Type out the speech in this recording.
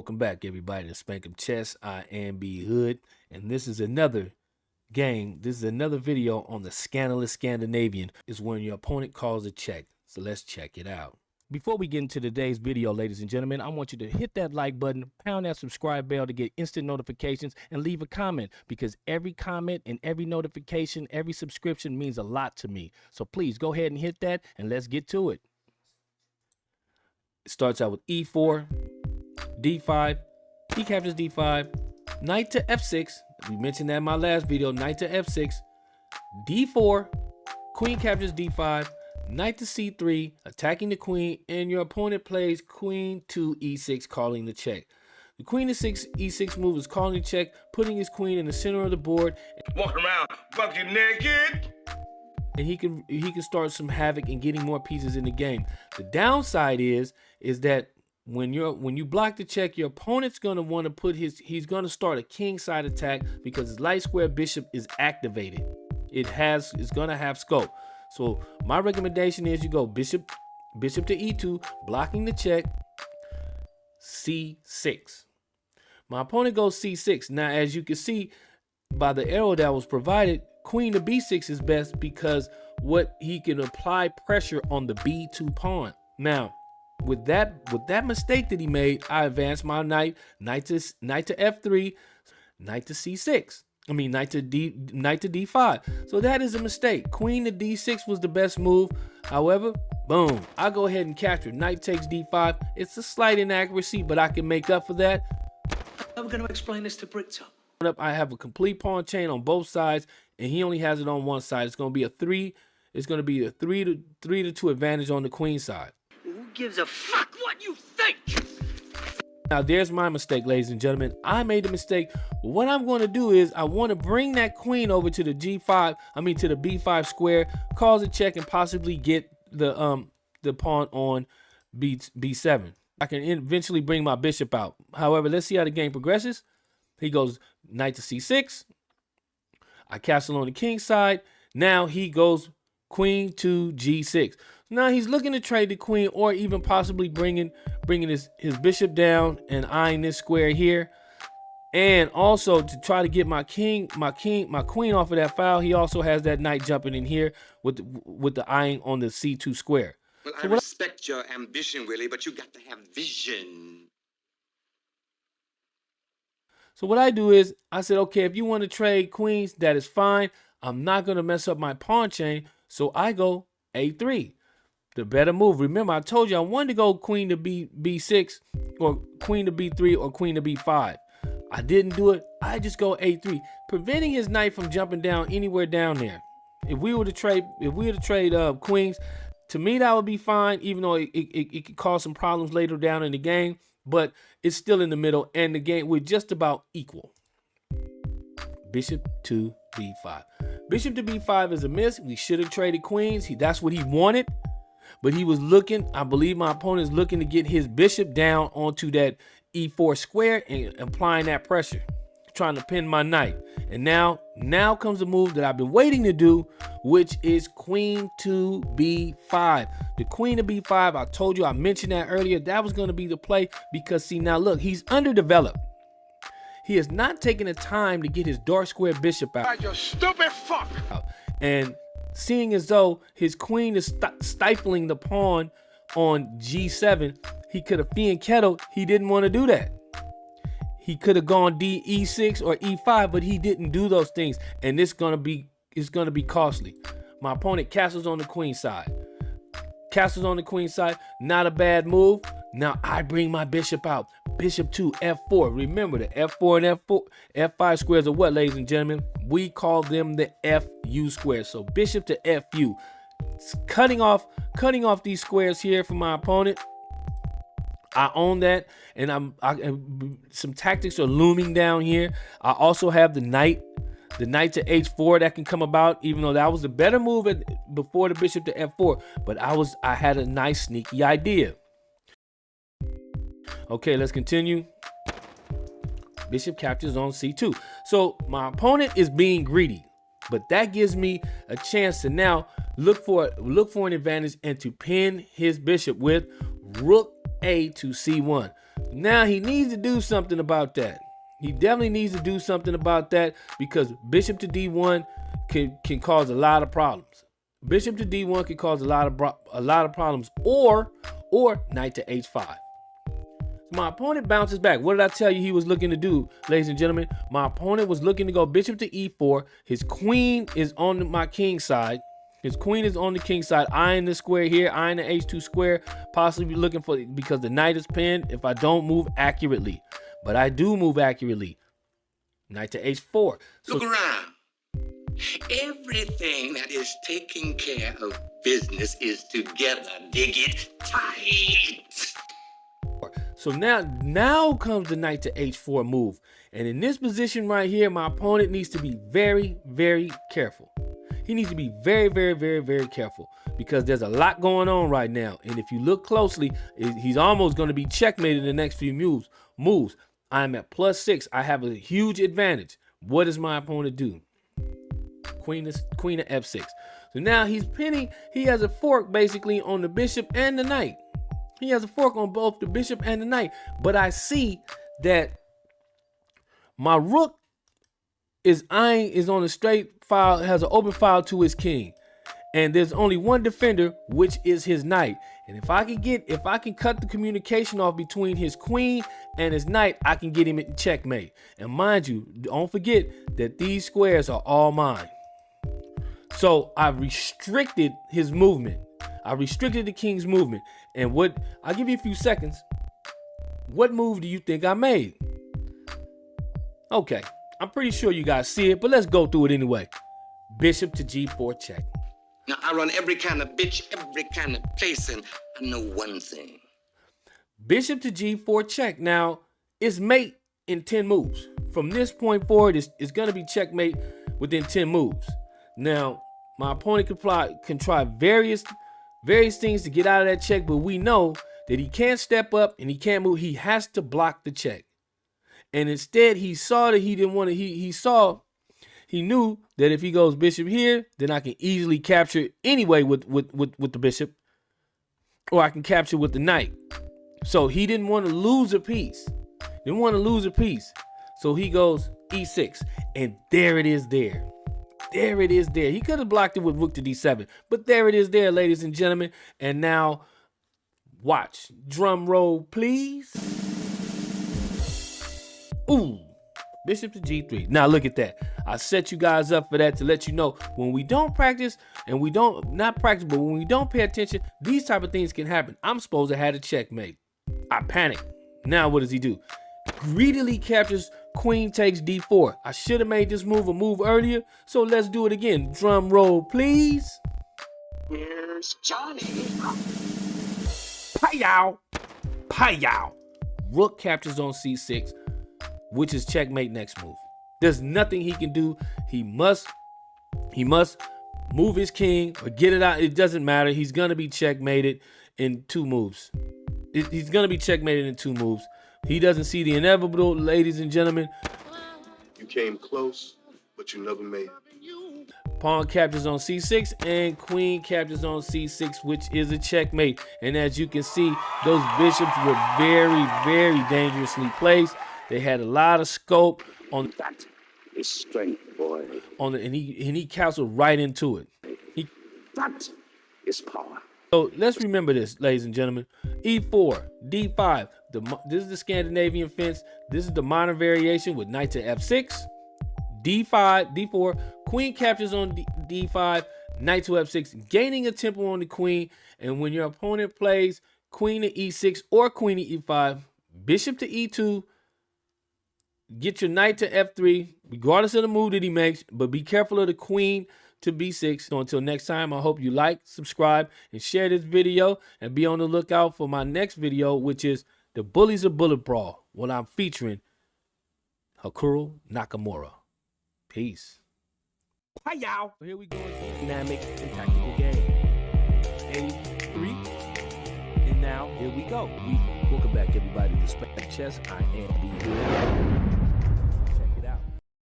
Welcome back, everybody, to SPANK'UM Chess. I am B Hood, and this is another game. This is another video on the scandalous Scandinavian. Is when your opponent calls a check. So let's check it out. Before we get into today's video, ladies and gentlemen, I want you to hit that like button, pound that subscribe bell to get instant notifications, and leave a comment, because every comment and every notification, every subscription means a lot to me. So please go ahead and hit that, and let's get to it. It starts out with E4, D5, he captures D5, knight to F6. We mentioned that in my last video. Knight to F6, D4, queen captures D5, knight to C3, attacking the queen, and your opponent plays queen to E6, calling the check. The queen to E6 move is calling the check, putting his queen in the center of the board. Walking around fucking naked. And he can start some havoc and getting more pieces in the game. The downside is that when you block the check, your opponent's gonna want to put he's gonna start a king side attack because his light square bishop is activated. It's gonna have scope. So my recommendation is you go bishop to E2, blocking the check, C6. My opponent goes C6. Now, as you can see by the arrow that was provided, queen to B6 is best because he can apply pressure on the B2 pawn. Now, with that mistake that he made, I advanced my knight to F3, knight to C6. I mean, knight to D5. So that is a mistake. Queen to D6 was the best move. However, boom, I go ahead and capture. Knight takes D5. It's a slight inaccuracy, but I can make up for that. I'm going to explain this to Brito. I have a complete pawn chain on both sides, and he only has it on one side. It's going to be a 3. It's going to be a 3 to 2 advantage on the queen side. Who gives a fuck what you think? Now, there's my mistake, ladies and gentlemen. I made a mistake. What I'm going to do is I want to bring that queen over to the to the B5 square, cause a check, and possibly get the pawn on B7. I can eventually bring my bishop out. However, let's see how the game progresses. He goes knight to C6. I castle on the king side. Now he goes queen to G6. Now he's looking to trade the queen, or even possibly bringing his bishop down and eyeing this square here, and also to try to get my queen off of that file. He also has that knight jumping in here with the eyeing on the C2 square. Well, I respect your ambition, Willie, but you got to have vision. So what I do is I said, okay, if you want to trade queens, that is fine. I'm not going to mess up my pawn chain, so I go A3. The better move. Remember, I told you I wanted to go queen to B6, or queen to B3, or queen to B5. I didn't do it. I just go A3, preventing his knight from jumping down anywhere down there. If we were to trade queens, to me that would be fine, even though it could cause some problems later down in the game. But it's still in the middle, and the game, we're just about equal. Bishop to B5. Bishop to B5 is a miss. We should have traded queens. That's what he wanted. But he was looking, I believe my opponent is looking to get his bishop down onto that E4 square and applying that pressure, trying to pin my knight. And now comes the move that I've been waiting to do, which is queen to B5. The queen to B5, I told you, I mentioned that earlier, that was going to be the play, because see, now look, he's underdeveloped. He has not taken the time to get his dark square bishop out. You stupid fuck. And seeing as though his queen is stifling the pawn on G7, he could have fianchettoed. He didn't want to do that. He could have gone E6 or E5, but he didn't do those things, and it's gonna be costly. My opponent castles on the queen side. Castles on the queen side, not a bad move. Now I bring my bishop out. Bishop to F4. Remember, the F4 and F5 squares are what, ladies and gentlemen? We call them the FU squares. So bishop to FU. It's cutting off these squares here for my opponent. I own that, and some tactics are looming down here. I also have the knight to H4 that can come about, even though that was the better move before the bishop to F4. But I had a nice sneaky idea. Okay, let's continue. Bishop captures on C2. So my opponent is being greedy, but that gives me a chance to now look for an advantage and to pin his bishop with rook A to C1. Now he needs to do something about that. He definitely needs to do something about that because bishop to d1 can cause a lot of problems. Bishop to d1 can cause a lot of problems, or knight to h5. My opponent bounces back. What did I tell you he was looking to do, ladies and gentlemen? My opponent was looking to go bishop to e4. His queen is on my king side. His queen is on the king side, eyeing the square here, eyeing the h2 square, possibly looking for, because the knight is pinned if I don't move accurately. But I do move accurately. Knight to h4. Look around. Everything that is taking care of business is together. Dig it tight. So now comes the knight to h4 move. And in this position right here, my opponent needs to be very, very careful. He needs to be very, very, very, very careful because there's a lot going on right now. And if you look closely, he's almost going to be checkmated in the next few moves. I'm at +6. I have a huge advantage. What does my opponent do? Queen of f6. So now he's pinning. He has a fork basically on the bishop and the knight. He has a fork on both the bishop and the knight. But I see that my rook is on a straight file, has an open file to his king. And there's only one defender, which is his knight. And if I can cut the communication off between his queen and his knight, I can get him in checkmate. And mind you, don't forget that these squares are all mine. So I've restricted his movement. I restricted the king's movement. And I'll give you a few seconds. What move do you think I made? Okay, I'm pretty sure you guys see it, but let's go through it anyway. Bishop to g4 check. Now, I run every kind of bitch, every kind of place, and I know one thing. Bishop to g4 check. Now, it's mate in 10 moves. From this point forward, it's going to be checkmate within 10 moves. Now, my opponent can try various things to get out of that check, but we know that he can't step up and he can't move. He has to block the check. And instead, he saw that he didn't want to, he knew that if he goes bishop here, then I can easily capture it anyway with the bishop, or I can capture with the knight. So he didn't want to lose a piece. So he goes e6, and there it is there. There it is there. He could have blocked it with rook to d7, but there it is there, ladies and gentlemen. And now, watch. Drum roll, please. Ooh. Bishop to g3. Now look at that. I set you guys up for that to let you know when we don't practice and when we don't pay attention, these type of things can happen. I'm supposed to have a checkmate. I panic. Now what does he do? Greedily captures queen takes d4. I should have made this move a move earlier, so let's do it again. Drum roll, please. Here's Johnny. Pow! Pow! Rook captures on c6. Which is checkmate next move. There's nothing he can do. He must move his king or get it out. It doesn't matter. He's gonna be checkmated in 2 moves. He's gonna be checkmated in 2 moves. He doesn't see the inevitable, ladies and gentlemen. You came close, but you never made it. Pawn captures on c6 and queen captures on c6, which is a checkmate. And as you can see, those bishops were very, very dangerously placed. They had a lot of scope on that. Is strength, boy. And he castled right into it. That is power. So let's remember this, ladies and gentlemen. E4, D5. This is the Scandinavian fence. This is the modern variation with knight to F6, D5, D4. Queen captures on D5, knight to F6, gaining a tempo on the queen. And when your opponent plays queen to E6 or queen to E5, bishop to E2. Get your knight to f3, regardless of the move that he makes, but be careful of the queen to b6. So until next time, I hope you like, subscribe, and share this video, and be on the lookout for my next video, which is the Bullies of Bullet Brawl, when I'm featuring Hakuro Nakamura. Peace. Hi-yow. So here we go again. Dynamic and tactical game. A3. And now, here we go. Welcome back, everybody, to Spank Chess. I am B.